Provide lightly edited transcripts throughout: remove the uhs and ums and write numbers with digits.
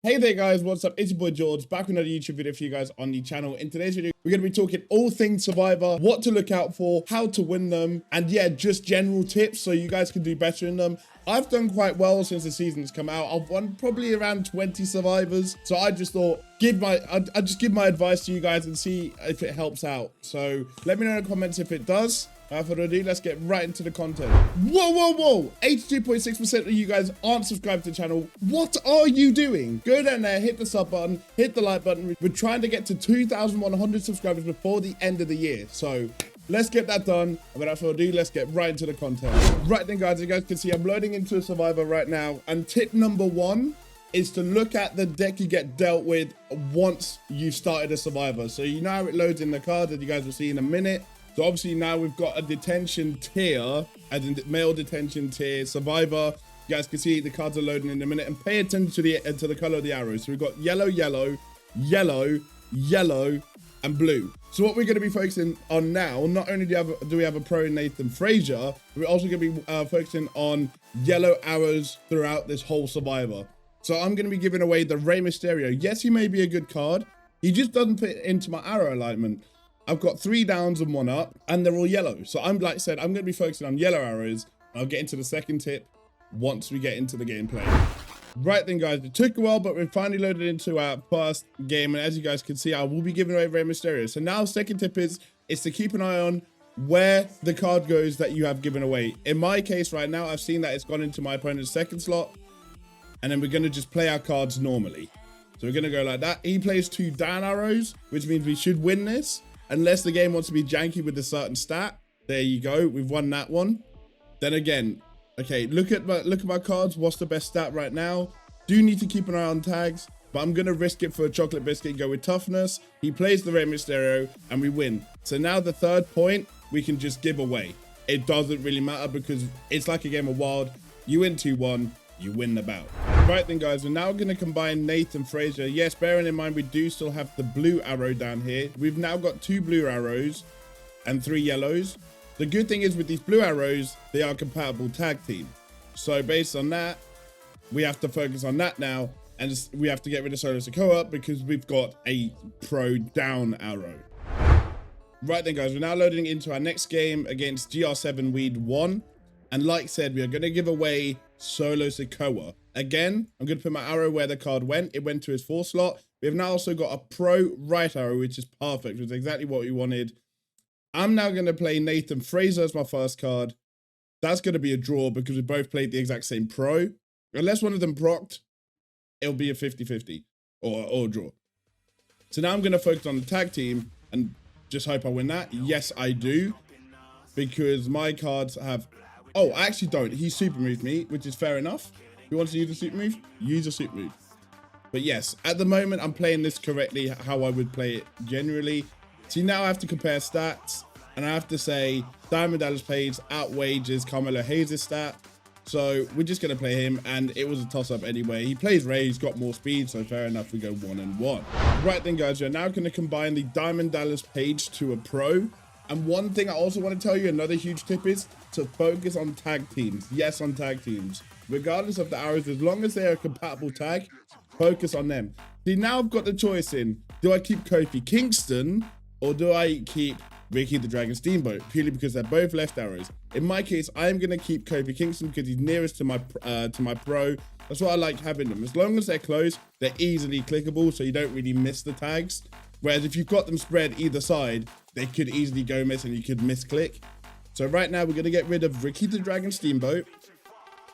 Hey there guys, what's up? It's your boy George, back with another YouTube video for you guys on the channel. In today's video, we're going to be talking all things Survivor, what to look out for, how to win them, and yeah, just general tips so you guys can do better in them. I've done quite well since the season's come out. I've won probably around 20 Survivors, so I just thought, I'll just give my advice to you guys and see if it helps out. So let me know in the comments if it does. Without further ado, let's get right into the content. Whoa. 82.6% of you guys aren't subscribed to the channel. What are you doing? Go down there, hit the sub button, hit the like button. We're trying to get to 2,100 subscribers before the end of the year. So let's get that done. And without further ado, let's get right into the content. Right then, guys, as you guys can see, I'm loading into a Survivor right now. And tip number one is to look at the deck you get dealt with once you started a Survivor. So you know how it loads in the card that you guys will see in a minute. So obviously now we've got a detention tier, as in male detention tier, Survivor. You guys can see the cards are loading in a minute, and pay attention to the color of the arrows. So we've got yellow, yellow, yellow, yellow, and blue. So what we're going to be focusing on now, not only do we have a pro in Nathan Frazier, we're also going to be focusing on yellow arrows throughout this whole Survivor. So I'm going to be giving away the Rey Mysterio. Yes, he may be a good card. He just doesn't fit into my arrow alignment. I've got 3 downs and 1 up, and they're all yellow. So I'm, like I said, I'm going to be focusing on yellow arrows. I'll get into the second tip once we get into the gameplay. Right then, guys, it took a while, but we've finally loaded into our first game. And as you guys can see, I will be giving away Rey Mysterio. So now second tip is to keep an eye on where the card goes that you have given away. In my case right now, I've seen that it's gone into my opponent's second slot. And then we're going to just play our cards normally. So we're going to go like that. He plays 2 down arrows, which means we should win this. Unless the game wants to be janky with a certain stat. There you go. We've won that one. Then again, okay, look at my cards. What's the best stat right now? Do need to keep an eye on tags, but I'm going to risk it for a chocolate biscuit and go with toughness. He plays the Rey Mysterio and we win. So now the third point, we can just give away. It doesn't really matter because it's like a game of Wild. You win 2-1, you win the bout. Right then, guys, we're now going to combine Nathan Frazier. Yes, bearing in mind we do still have the blue arrow down here. We've now got 2 blue arrows and 3 yellows. The good thing is with these blue arrows, they are compatible tag team. So based on that, we have to focus on that now, and we have to get rid of Solo Sikoa because we've got a pro down arrow. Right then, guys, we're now loading into our next game against GR7 Weed 1. And like I said, we are going to give away Solo Sikoa. Again, I'm going to put my arrow where the card went. It went to his 4 slot. We have now also got a pro right arrow, which is perfect. Which is exactly what we wanted. I'm now going to play Nathan Frazier as my first card. That's going to be a draw because we both played the exact same pro. Unless one of them procced, it'll be a 50-50 or a draw. So now I'm going to focus on the tag team and just hope I win that. Yes, I do. Because my cards have... Oh, I actually don't. He super moved me, which is fair enough. If you want to use a super move, use a super move. But yes, at the moment, I'm playing this correctly, how I would play it generally. See, now I have to compare stats, and I have to say Diamond Dallas Page outwages Carmelo Hayes' stat. So we're just going to play him, and it was a toss-up anyway. He plays Ray, he's got more speed, so fair enough, we go 1-1. Right then, guys, we're now going to combine the Diamond Dallas Page to a pro. And one thing I also want to tell you, another huge tip is to focus on tag teams. Yes, on tag teams. Regardless of the arrows, as long as they're a compatible tag, focus on them. See, now I've got the choice in, do I keep Kofi Kingston or do I keep Ricky the Dragon Steamboat? Purely because they're both left arrows. In my case, I am going to keep Kofi Kingston because he's nearest to my pro. That's why I like having them. As long as they're close, they're easily clickable, so you don't really miss the tags. Whereas if you've got them spread either side, they could easily go miss and you could misclick. So right now, we're going to get rid of Ricky the Dragon Steamboat.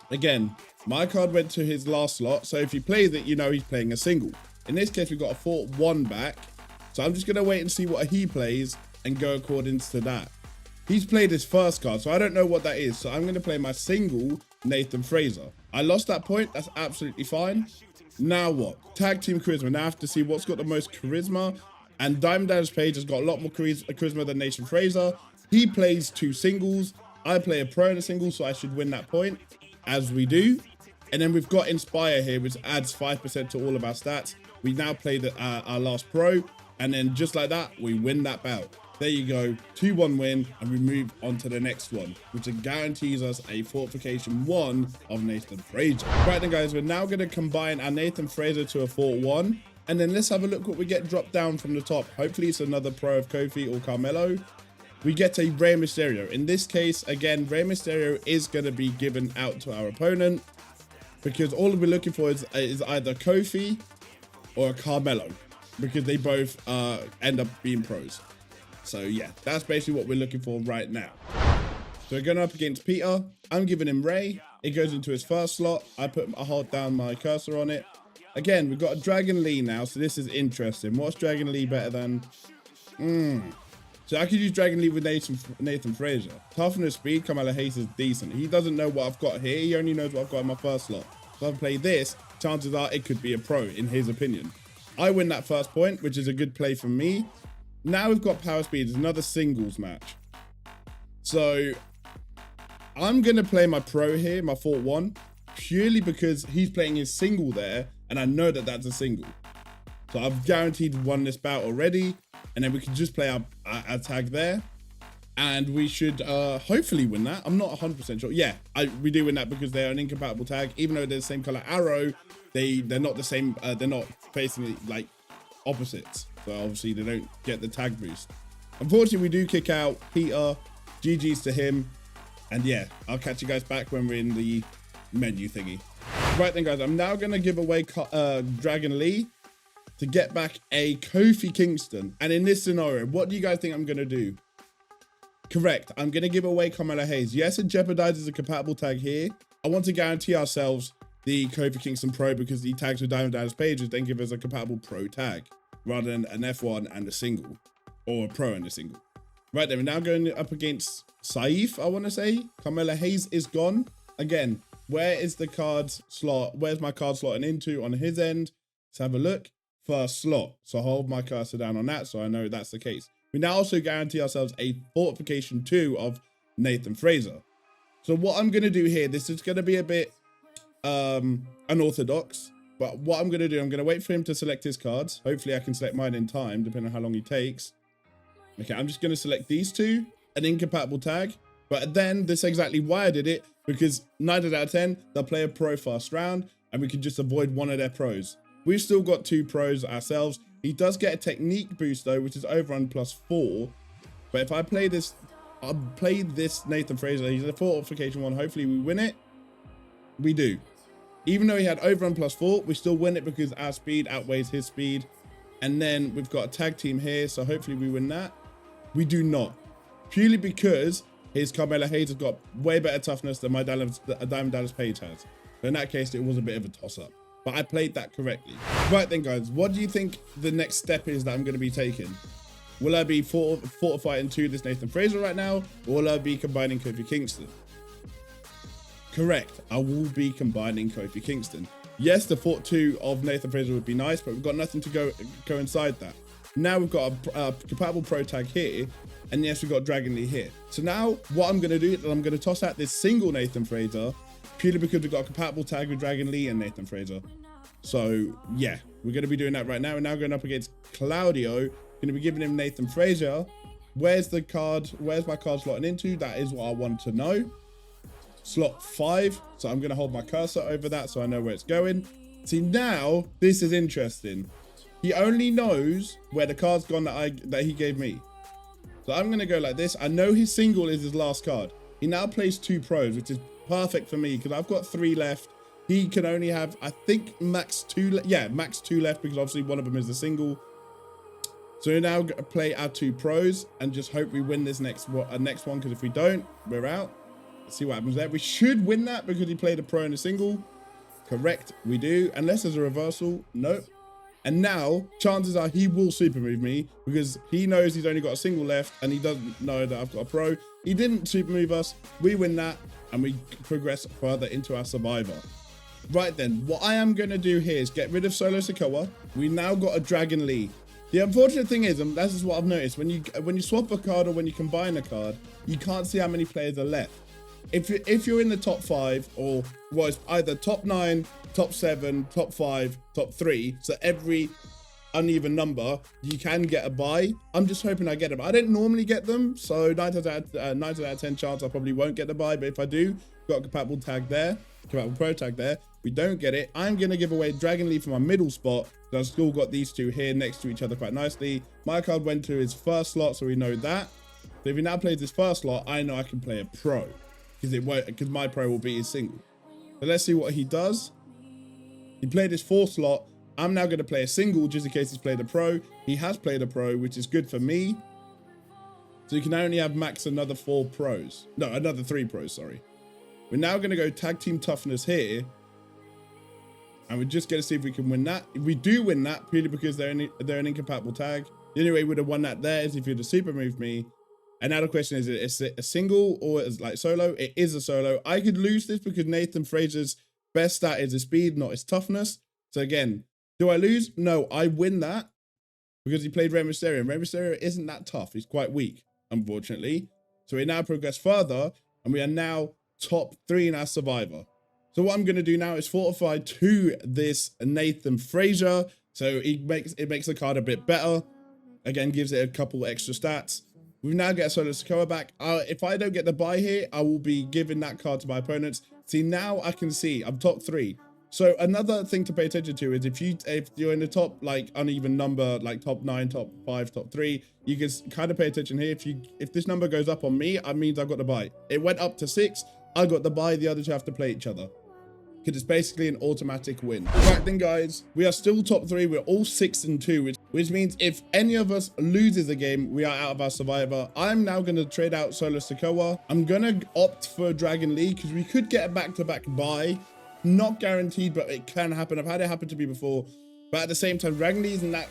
Again, my card went to his last slot, so if he plays it, you know he's playing a single. In this case, we've got a 4-1 back, so I'm just going to wait and see what he plays and go according to that. He's played his first card, so I don't know what that is, so I'm going to play my single Nathan Frazier. I lost that point, that's absolutely fine. Now what? Tag team charisma. Now I have to see what's got the most charisma, and Diamond Dallas Page has got a lot more charisma than Nathan Frazier. He plays 2 singles, I play a pro and a single, so I should win that point. As we do. And then we've got Inspire here, which adds 5% to all of our stats. We now play our last pro, and then just like that, we win that bout. There you go, 2-1 win, and we move on to the next one, which guarantees us a fortification 1 of Nathan Fraser. Right then, guys, we're now going to combine our Nathan Fraser to a fort 1, and then let's have a look what we get dropped down from the top. Hopefully it's another pro of Kofi or Carmelo. We get a Rey Mysterio. In this case, again, Rey Mysterio is going to be given out to our opponent, because all we're looking for is either Kofi or a Carmelo, because they both end up being pros. So yeah, that's basically what we're looking for right now. So we're going up against Peter. I'm giving him Rey. It goes into his first slot. I hold down my cursor on it. Again, we've got a Dragon Lee now, so this is interesting. What's Dragon Lee better than? So I could use Dragon Lee with Nathan Fraser. Toughness, speed, Kamala Hayes is decent. He doesn't know what I've got here. He only knows what I've got in my first slot. So if I play this, chances are it could be a pro, in his opinion. I win that first point, which is a good play for me. Now we've got power speed. It's another singles match. So I'm going to play my pro here, my fort 1, purely because he's playing his single there, and I know that that's a single. So I've guaranteed won this bout already, and then we can just play our tag there, and we should hopefully win that. I'm not 100% sure. Yeah, we do win that because they're an incompatible tag. Even though they're the same color arrow, they're not the same. They're not facing like opposites. So obviously they don't get the tag boost. Unfortunately, we do kick out Peter. GG's to him. And yeah, I'll catch you guys back when we're in the menu thingy. Right then, guys, I'm now going to give away Dragon Lee to get back a Kofi Kingston. And in this scenario, what do you guys think I'm going to do? Correct. I'm going to give away Kamala Hayes. Yes, it jeopardizes a compatible tag here. I want to guarantee ourselves the Kofi Kingston Pro because the tags with Diamond Dallas pages then give us a compatible pro tag rather than an F1 and a single, or a pro and a single. Right then, we're now going up against Saif, I want to say. Kamala Hayes is gone. Again, where is the card slot? Where's my card slotting into on his end? Let's have a look. First slot. So I'll hold my cursor down on that so I know that's the case. We now also guarantee ourselves a fortification 2 of Nathan Fraser. So what I'm going to do here, this is going to be a bit unorthodox. But what I'm going to do, I'm going to wait for him to select his cards. Hopefully I can select mine in time, depending on how long he takes. Okay, I'm just going to select these two, an incompatible tag. But then this is exactly why I did it, because 9 out of 10, they'll play a pro first round, and we can just avoid one of their pros. We've still got 2 pros ourselves. He does get a technique boost though, which is overrun +4. But if I play this, I'll play this Nathan Fraser. He's a fortification 1. Hopefully we win it. We do. Even though he had overrun +4, we still win it because our speed outweighs his speed. And then we've got a tag team here, so hopefully we win that. We do not. Purely because his Carmelo Hayes has got way better toughness than my Diamond Dallas Page has. So in that case, it was a bit of a toss-up. But I played that correctly. Right then, guys, what do you think the next step is that I'm going to be taking? Will I be fortifying to this Nathan Fraser right now? Or will I be combining Kofi Kingston? Correct. I will be combining Kofi Kingston. Yes, the Fort 2 of Nathan Fraser would be nice, but we've got nothing to go inside that. Now we've got a compatible pro tag here, and yes, we've got Dragon Lee here. So now what I'm going to do is I'm going to toss out this single Nathan Fraser, purely because we've got a compatible tag with Dragon Lee and Nathan Fraser. So yeah, we're going to be doing that right now. We're now going up against Claudio. Going to be giving him Nathan Fraser. Where's my card slotting into? That is what I want to know. Slot 5. So I'm going to hold my cursor over that so I know where it's going. See, now this is interesting. He only knows where the card's gone that he gave me. So I'm going to go like this. I know his single is his last card. He now plays 2 pros, which is perfect for me because I've got 3 left. He can only have, I think, max 2. Yeah, max 2 left because obviously one of them is a single. So we now play our 2 pros and just hope we win this next one, because if we don't, we're out. Let's see what happens there. We should win that because he played a pro and a single. Correct, we do. Unless there's a reversal. Nope. And now, chances are he will super move me because he knows he's only got a single left and he doesn't know that I've got a pro. He didn't super move us. We win that and we progress further into our survivor. Right then, what I am going to do here is get rid of Solo Sikoa. We now got a Dragon Lee. The unfortunate thing is, and this is what I've noticed, when you swap a card or when you combine a card, you can't see how many players are left. If you're in the top 5 or was either top 9, top 7, top 5, top 3, so every uneven number, you can get a buy. I'm just hoping I get them. I don't normally get them, so 9 out of 10 chance I probably won't get the buy, but if I do, got a compatible tag there, compatible pro tag there, we don't get it, I'm gonna give away Dragon Lee for my middle spot. So I've still got these two here next to each other quite nicely. My card went to his first slot, so we know that. So if he now plays his first slot, I know I can play a pro, because my pro will be his single. So let's see what he does. He played his fourth slot. I'm now going to play a single just in case he's played a pro. He has played a pro, which is good for me. So you can only have max another 4 pros. No, another 3 pros, sorry. We're now going to go tag team toughness here. And we're just going to see if we can win that. If we do win that, purely because they're an incompatible tag, the only way we would have won that there is if you'd have super moved me. And now the question is it a single or is like solo? It is a solo. I could lose this because Nathan Fraser's best stat is his speed, not his toughness. So again, do I lose? No, I win that because he played Rey Mysterio. And Rey Mysterio isn't that tough. He's quite weak, unfortunately. So we now progress further and we are now top 3 in our Survivor. So what I'm going to do now is fortify to this Nathan Fraser. So it makes the card a bit better. Again, gives it a couple extra stats. We now get Solo Sikoa back. If I don't get the buy here, I will be giving that card to my opponents. See, now I can see I'm top 3. So another thing to pay attention to is if you're in the top like uneven number, like top 9, top 5, top 3, you can kind of pay attention here. If this number goes up on me, it means I got the buy. It went up to 6. I got the buy. The other two have to play each other, because it's basically an automatic win. Right then, guys, we are still top 3. We're all 6-2, which means if any of us loses a game, we are out of our Survivor. I'm now going to trade out Solo Sikoa. I'm going to opt for Dragon Lee because we could get a back-to-back buy. Not guaranteed, but it can happen. I've had it happen to me before. But at the same time, Dragon Lee isn't that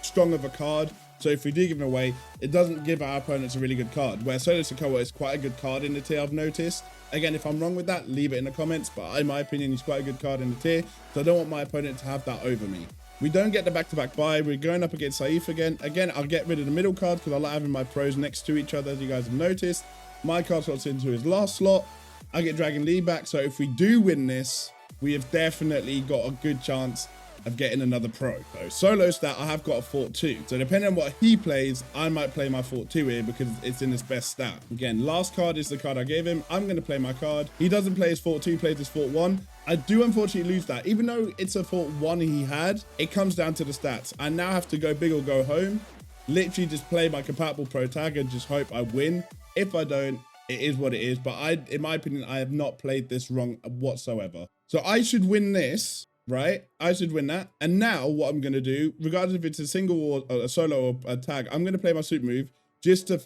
strong of a card. So if we do give him away, it doesn't give our opponents a really good card. Where Solo Sikoa is quite a good card in the tier, I've noticed. Again, if I'm wrong with that, leave it in the comments. But in my opinion, he's quite a good card in the tier. So I don't want my opponent to have that over me. We don't get the back-to-back buy. We're going up against Saif again. Again, I'll get rid of the middle card because I like having my pros next to each other, as you guys have noticed. My card slots into his last slot. I get Dragon Lee back. So if we do win this, we have definitely got a good chance of getting another pro. So solo stat, I have got a fort 2. So depending on what he plays, I might play my fort 2 here because it's in his best stat. Again, last card is the card I gave him. I'm going to play my card. He doesn't play his fort 2, plays his fort 1. I do unfortunately lose that. Even though it's a fort 1 he had, it comes down to the stats. I now have to go big or go home. Literally just play my compatible pro tag and just hope I win. If I don't, it is what it is. But in my opinion, I have not played this wrong whatsoever. So I should win this. Right, I should win that. And now what I'm going to do, regardless if it's a single or a solo or a tag, I'm going to play my super move just to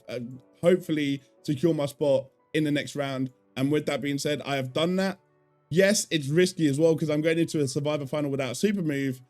hopefully secure my spot in the next round. And with that being said, I have done that. Yes, it's risky as well because I'm going into a Survivor final without a super move,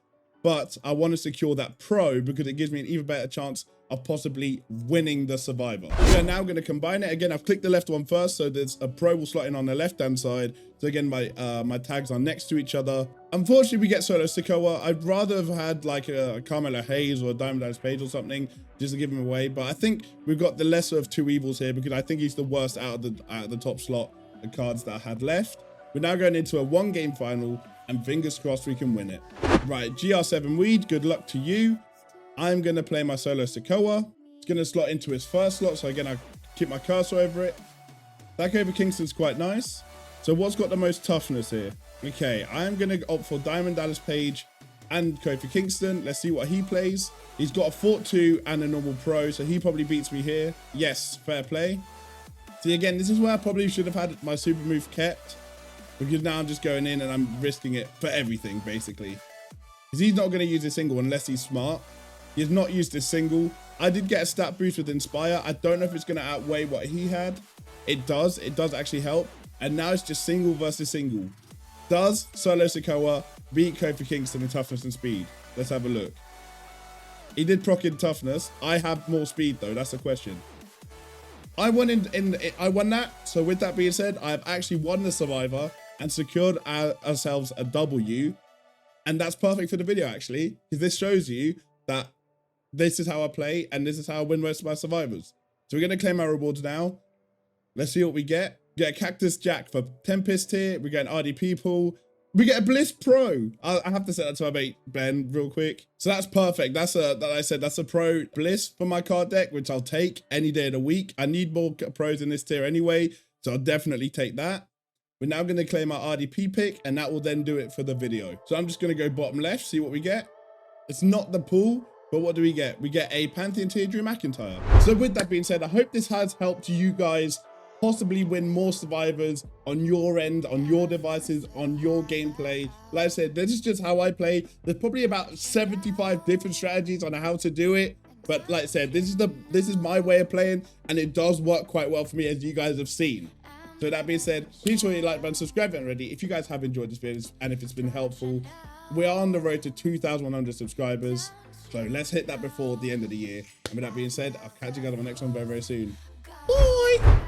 but I want to secure that pro because it gives me an even better chance of possibly winning the Survivor. We are now going to combine it. Again, I've clicked the left one first, so there's a pro will slot in on the left-hand side. So again, my tags are next to each other. Unfortunately, we get Solo Sikoa. I'd rather have had like a Carmelo Hayes or a Diamond Dallas Page or something just to give him away. But I think we've got the lesser of 2 evils here because I think he's the worst out of the top slot, the cards that I had left. We're now going into a 1-game final and fingers crossed we can win it. Right, GR7 Weed, good luck to you. I'm going to play my Solo Sikoa. It's going to slot into his first slot. So again, I keep my cursor over it. That over Kingston's quite nice. So what's got the most toughness here? Okay, I'm going to opt for Diamond Dallas Page and Kofi Kingston. Let's see what he plays. He's got a Fort 2 and a normal pro, so he probably beats me here. Yes, fair play. See, again, this is where I probably should have had my super move kept, because now I'm just going in and I'm risking it for everything, basically. Because he's not going to use a single unless he's smart. He has not used a single. I did get a stat boost with Inspire. I don't know if it's going to outweigh what he had. It does. It does actually help. And now it's just single versus single. Does Solo Sikoa beat Kofi Kingston in toughness and speed? Let's have a look. He did proc in toughness. I have more speed though. That's the question. I won I won that. So with that being said, I have actually won the Survivor and secured ourselves a W. And that's perfect for the video actually, because this shows you that this is how I play and this is how I win most of my Survivors. So we're going to claim our rewards now. Let's see what we get. We get a Cactus Jack for Tempest here. We get an RDP pool. We get a Bliss Pro. I have to set that to my mate Ben real quick. So that's perfect. That's a Pro Bliss for my card deck, which I'll take any day of the week. I need more pros in this tier anyway, so I'll definitely take that. We're now going to claim our RDP pick, and that will then do it for the video. So I'm just going to go bottom left, see what we get. It's not the pool, but what do we get? We get a Pantheon tier Drew McIntyre. So with that being said, I hope this has helped you guys possibly win more survivors on your end, on your devices, on your gameplay. Like I said, this is just how I play. There's probably about 75 different strategies on how to do it. But like I said, this is my way of playing, and it does work quite well for me, as you guys have seen. So that being said, please hit the like button, subscribe if you haven't already. If you guys have enjoyed this video and if it's been helpful, we are on the road to 2,100 subscribers. So let's hit that before the end of the year. And with that being said, I'll catch you guys on the next one very, very soon. Bye!